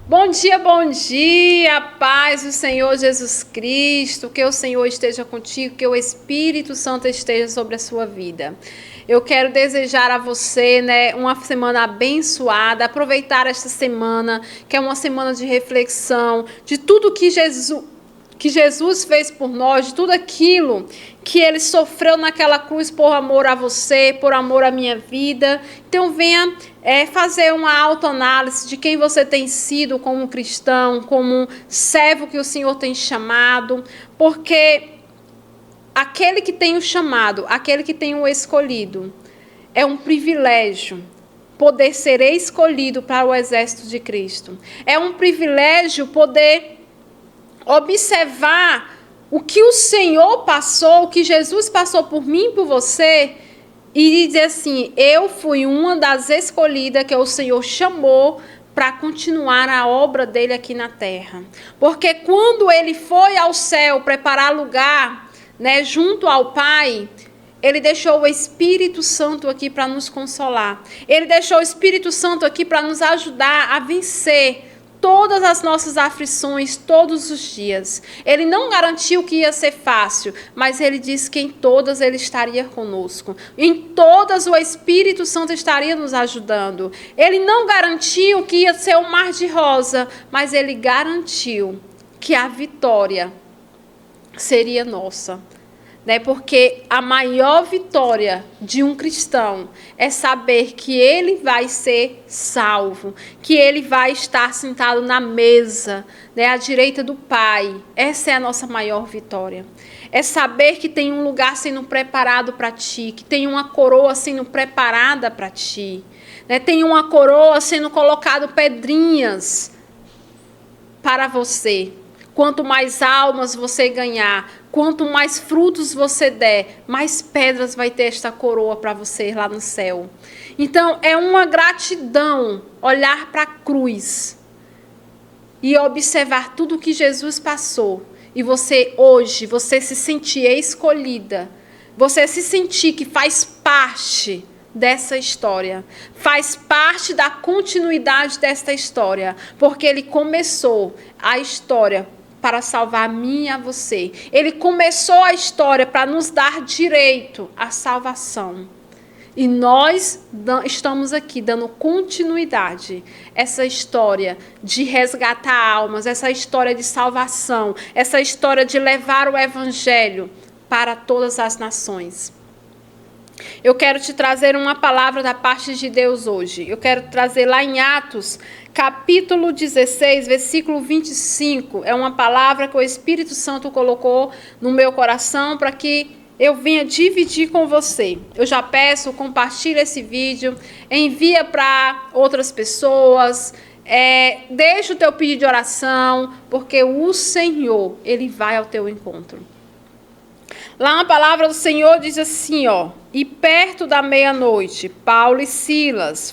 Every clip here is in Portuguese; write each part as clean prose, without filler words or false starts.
bom dia, paz do Senhor Jesus Cristo, que o Senhor esteja contigo, que o Espírito Santo esteja sobre a sua vida. Eu quero desejar a você, uma semana abençoada, aproveitar esta semana, que é uma semana de reflexão, de tudo que Jesus fez por nós, de tudo aquilo que Ele sofreu naquela cruz por amor a você, por amor à minha vida. Então venha fazer uma autoanálise de quem você tem sido como cristão, como servo que o Senhor tem chamado, porque aquele que tem o chamado, aquele que tem o escolhido, é um privilégio poder ser escolhido para o exército de Cristo. É um privilégio poder observar o que o Senhor passou, o que Jesus passou por mim e por você, e dizer assim: eu fui uma das escolhidas que o Senhor chamou para continuar a obra dele aqui na terra. Porque quando ele foi ao céu preparar lugar, junto ao Pai, ele deixou o Espírito Santo aqui para nos consolar. Ele deixou o Espírito Santo aqui para nos ajudar a vencer todas as nossas aflições, todos os dias. Ele não garantiu que ia ser fácil, mas ele disse que em todas ele estaria conosco. Em todas o Espírito Santo estaria nos ajudando. Ele não garantiu que ia ser um mar de rosa, mas ele garantiu que a vitória seria nossa. Porque a maior vitória de um cristão é saber que ele vai ser salvo, que ele vai estar sentado na mesa, à direita do Pai. Essa é a nossa maior vitória. É saber que tem um lugar sendo preparado para ti, que tem uma coroa sendo preparada para ti. Tem uma coroa sendo colocado pedrinhas para você. Quanto mais almas você ganhar, quanto mais frutos você der, mais pedras vai ter esta coroa para você lá no céu. Então, é uma gratidão olhar para a cruz e observar tudo o que Jesus passou. E você, hoje, você se sentir escolhida, você se sentir que faz parte dessa história, faz parte da continuidade desta história, porque ele começou a história para salvar a mim e a você. Ele começou a história para nos dar direito à salvação. E nós estamos aqui dando continuidade a essa história de resgatar almas, essa história de salvação, essa história de levar o Evangelho para todas as nações. Eu quero te trazer uma palavra da parte de Deus hoje. Eu quero trazer lá em Atos, capítulo 16, versículo 25. É uma palavra que o Espírito Santo colocou no meu coração para que eu venha dividir com você. Eu já peço, compartilha esse vídeo, envia para outras pessoas, deixa o teu pedido de oração, porque o Senhor, Ele vai ao teu encontro. Lá a palavra do Senhor diz assim, e perto da meia-noite, Paulo e Silas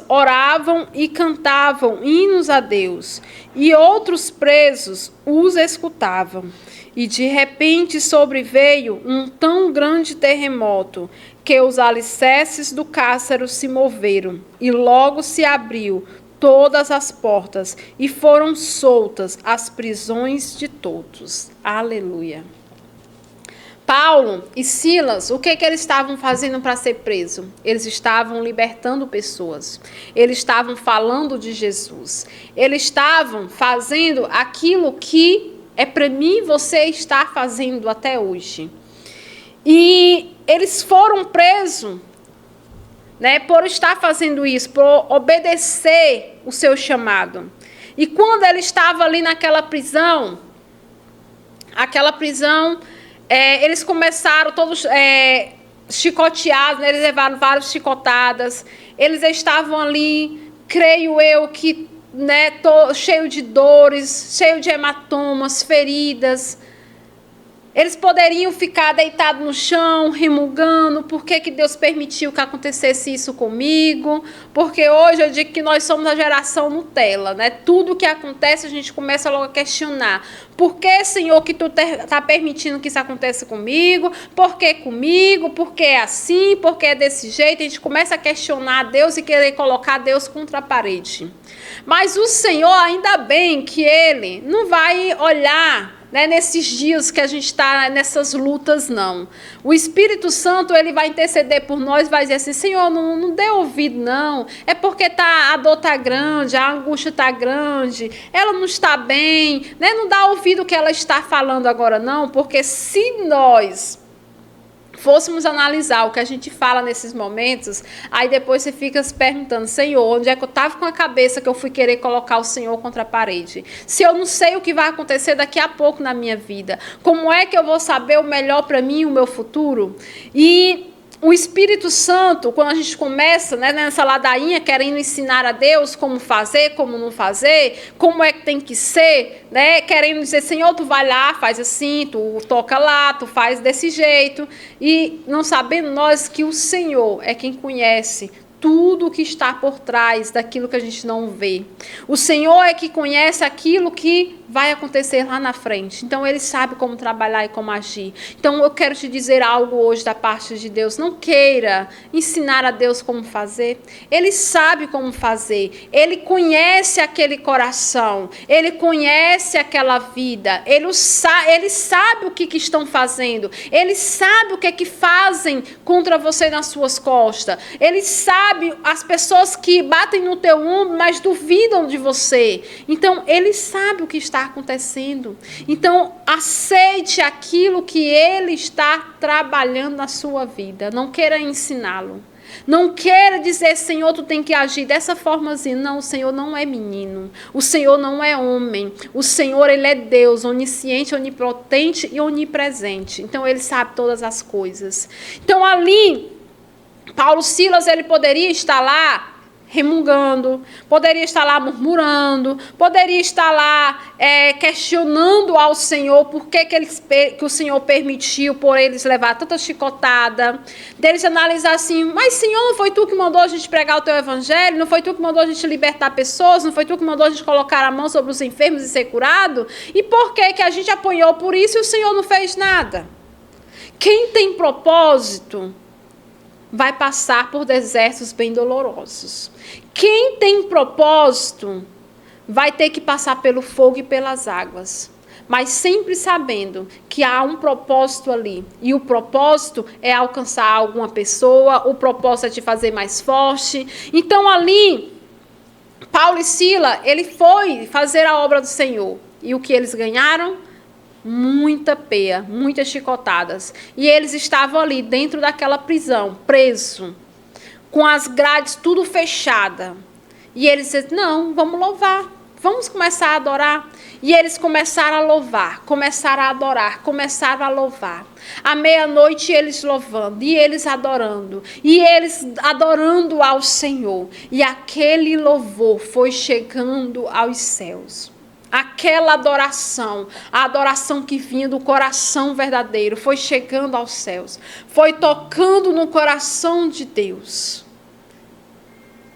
oravam e cantavam hinos a Deus, e outros presos os escutavam. E de repente sobreveio um tão grande terremoto, que os alicerces do cárcere se moveram, e logo se abriu todas as portas, e foram soltas as prisões de todos. Aleluia. Paulo e Silas, o que eles estavam fazendo para ser preso? Eles estavam libertando pessoas. Eles estavam falando de Jesus. Eles estavam fazendo aquilo que é para mim e você estar fazendo até hoje. E eles foram presos, por estar fazendo isso, por obedecer o seu chamado. E quando ele estava ali naquela prisão, eles começaram todos chicoteados, eles levaram várias chicotadas, eles estavam ali, creio eu, que cheio de dores, cheio de hematomas, feridas. Eles poderiam ficar deitados no chão, remugando, por que Deus permitiu que acontecesse isso comigo? Porque hoje eu digo que nós somos a geração Nutella, né? Tudo que acontece a gente começa logo a questionar. Por que, Senhor, que Tu está permitindo que isso aconteça comigo? Por que comigo? Por que é assim? Por que é desse jeito? A gente começa a questionar Deus e querer colocar Deus contra a parede. Mas o Senhor, ainda bem que Ele não vai olhar, né, nesses dias que a gente está nessas lutas, não. O Espírito Santo, ele vai interceder por nós, vai dizer assim, Senhor, não dê ouvido, não. É porque a dor está grande, a angústia está grande, ela não está bem, né? Não dá ouvido o que ela está falando agora, não, porque se nós fôssemos analisar o que a gente fala nesses momentos, aí depois você fica se perguntando, Senhor, onde é que eu estava com a cabeça que eu fui querer colocar o Senhor contra a parede? Se eu não sei o que vai acontecer daqui a pouco na minha vida, como é que eu vou saber o melhor para mim e o meu futuro? E o Espírito Santo, quando a gente começa, né, nessa ladainha, querendo ensinar a Deus como fazer, como não fazer, como é que tem que ser, né, querendo dizer, Senhor, Tu vai lá, faz assim, Tu toca lá, Tu faz desse jeito, e não sabendo nós que o Senhor é quem conhece tudo o que está por trás daquilo que a gente não vê. O Senhor é que conhece aquilo que vai acontecer lá na frente. Então, Ele sabe como trabalhar e como agir. Então, eu quero te dizer algo hoje da parte de Deus. Não queira ensinar a Deus como fazer. Ele sabe como fazer. Ele conhece aquele coração. Ele conhece aquela vida. Ele sabe o que estão fazendo. Ele sabe o que fazem contra você nas suas costas. Ele sabe as pessoas que batem no teu ombro, mas duvidam de você. Então, Ele sabe o que está acontecendo. Então, aceite aquilo que Ele está trabalhando na sua vida. Não queira ensiná-lo. Não queira dizer, Senhor, Tu tem que agir dessa formazinha. Não, o Senhor não é menino. O Senhor não é homem. O Senhor, Ele é Deus, onisciente, onipotente e onipresente. Então, Ele sabe todas as coisas. Então, ali, Paulo Silas, ele poderia estar lá remungando, poderia estar lá murmurando, poderia estar lá questionando ao Senhor por que o Senhor permitiu por eles levar tanta chicotada, deles analisar assim, mas Senhor, não foi Tu que mandou a gente pregar o Teu Evangelho? Não foi Tu que mandou a gente libertar pessoas? Não foi Tu que mandou a gente colocar a mão sobre os enfermos e ser curado? E por que a gente apanhou por isso e o Senhor não fez nada? Quem tem propósito vai passar por desertos bem dolorosos. Quem tem propósito vai ter que passar pelo fogo e pelas águas, mas sempre sabendo que há um propósito ali. E o propósito é alcançar alguma pessoa, o propósito é te fazer mais forte. Então ali, Paulo e Sila, ele foi fazer a obra do Senhor. E o que eles ganharam? Muita peia, muitas chicotadas. E eles estavam ali dentro daquela prisão, preso, com as grades tudo fechada. E eles disseram, não, vamos louvar, vamos começar a adorar. E eles começaram a louvar, começaram a adorar, começaram a louvar. À meia-noite eles louvando, e eles adorando ao Senhor. E aquele louvor foi chegando aos céus. Aquela adoração, a adoração que vinha do coração verdadeiro, foi chegando aos céus, foi tocando no coração de Deus.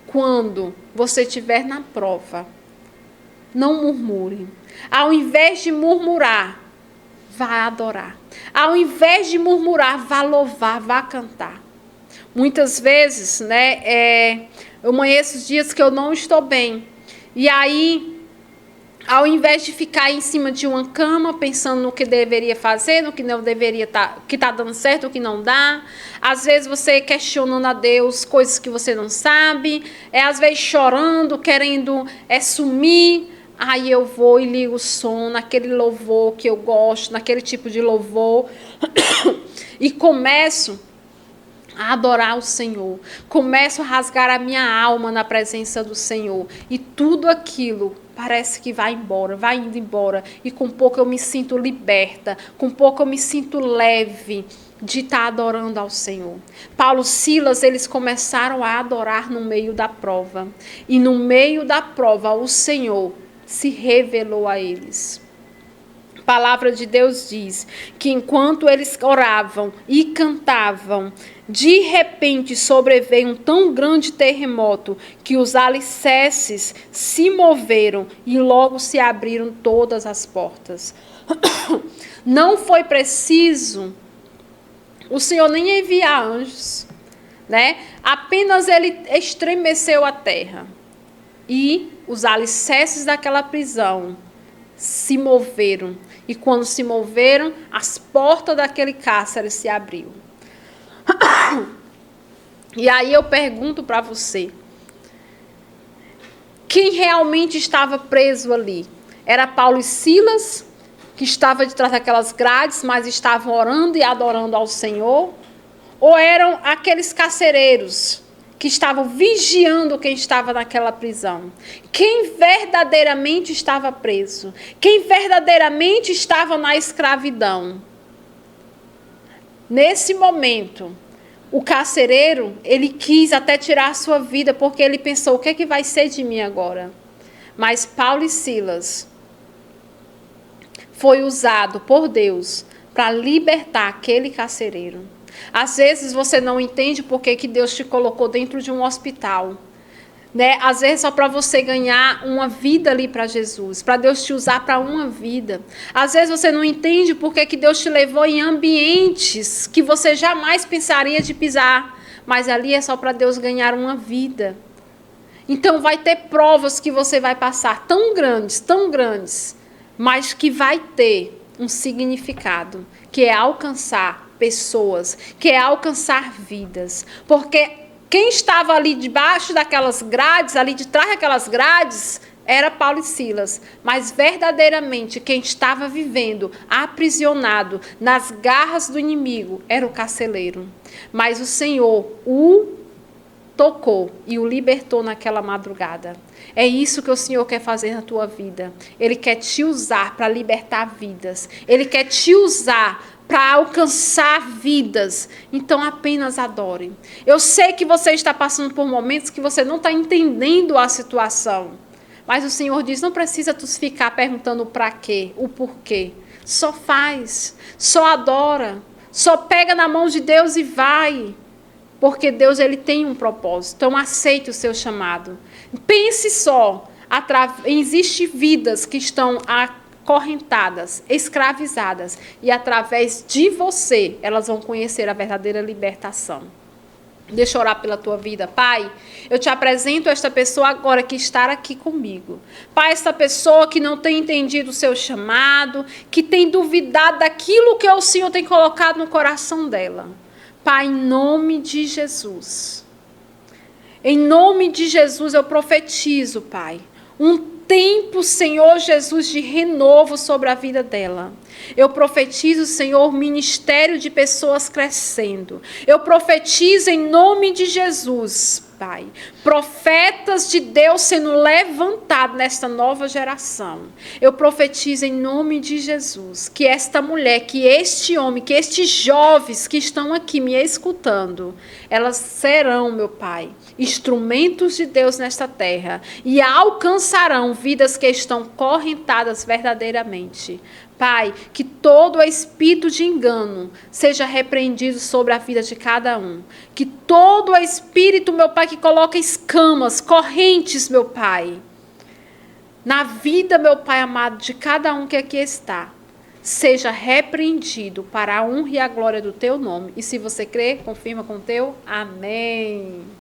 Quando você estiver na prova, não murmure. Ao invés de murmurar, vá adorar. Ao invés de murmurar, vá louvar, vá cantar. Muitas vezes, né, eu conheço dias que eu não estou bem, e aí, ao invés de ficar em cima de uma cama, pensando no que deveria fazer, no que não deveria estar, o que está dando certo, o que não dá. Às vezes você questionando a Deus coisas que você não sabe. Às vezes chorando, querendo sumir. Aí eu vou e ligo o som naquele louvor que eu gosto, naquele tipo de louvor. E começo a adorar o Senhor. Começo a rasgar a minha alma na presença do Senhor. E tudo aquilo parece que vai embora, vai indo embora. E com pouco eu me sinto liberta, com pouco eu me sinto leve de estar adorando ao Senhor. Paulo e Silas, eles começaram a adorar no meio da prova. E no meio da prova, o Senhor se revelou a eles. palavra de Deus diz que enquanto eles oravam e cantavam, de repente sobreveio um tão grande terremoto que os alicerces se moveram e logo se abriram todas as portas. Não foi preciso o Senhor nem enviar anjos, né? Apenas ele estremeceu a terra e os alicerces daquela prisão se moveram. E quando se moveram, as portas daquele cárcere se abriu. E aí eu pergunto para você, quem realmente estava preso ali? Era Paulo e Silas, que estava de trás daquelas grades, mas estavam orando e adorando ao Senhor? Ou eram aqueles carcereiros que estavam vigiando quem estava naquela prisão? Quem verdadeiramente estava preso? Quem verdadeiramente estava na escravidão? Nesse momento, o carcereiro, ele quis até tirar a sua vida, porque ele pensou, o que é que vai ser de mim agora? Mas Paulo e Silas foi usado por Deus para libertar aquele carcereiro. Às vezes você não entende por que Deus te colocou dentro de um hospital, né? Às vezes só para você ganhar uma vida ali para Jesus, para Deus te usar para uma vida. Às vezes você não entende por que Deus te levou em ambientes que você jamais pensaria de pisar, mas ali é só para Deus ganhar uma vida. Então vai ter provas que você vai passar tão grandes, mas que vai ter um significado, que é alcançar pessoas, que é alcançar vidas. Porque quem estava ali debaixo daquelas grades, ali de trás daquelas grades, era Paulo e Silas. Mas verdadeiramente quem estava vivendo aprisionado nas garras do inimigo era o carcereiro. Mas o Senhor o tocou e o libertou naquela madrugada. É isso que o Senhor quer fazer na tua vida. Ele quer te usar para libertar vidas. Ele quer te usar para alcançar vidas. Então apenas adore. Eu sei que você está passando por momentos que você não está entendendo a situação. Mas o Senhor diz, não precisa tu ficar perguntando o para quê, o porquê. Só faz, só adora, só pega na mão de Deus e vai. Porque Deus, ele tem um propósito. Então aceite o seu chamado. Pense só, existem vidas que estão acorrentadas, escravizadas, e através de você, elas vão conhecer a verdadeira libertação. Deixa eu orar pela tua vida. Pai, eu te apresento esta pessoa agora que está aqui comigo. Pai, esta pessoa que não tem entendido o seu chamado, que tem duvidado daquilo que o Senhor tem colocado no coração dela. Pai, em nome de Jesus. Em nome de Jesus eu profetizo, Pai, um tempo, Senhor Jesus, de renovo sobre a vida dela. Eu profetizo, Senhor, ministério de pessoas crescendo. Eu profetizo em nome de Jesus, Pai, profetas de Deus sendo levantados nesta nova geração. Eu profetizo em nome de Jesus que esta mulher, que este homem, que estes jovens que estão aqui me escutando, elas serão, meu Pai, instrumentos de Deus nesta terra e alcançarão vidas que estão correntadas verdadeiramente. Pai, que todo espírito de engano seja repreendido sobre a vida de cada um. Que todo espírito, meu Pai, que coloca escamas, correntes, meu Pai, na vida, meu Pai amado, de cada um que aqui está, seja repreendido para a honra e a glória do teu nome. E se você crê, confirma com o teu amém.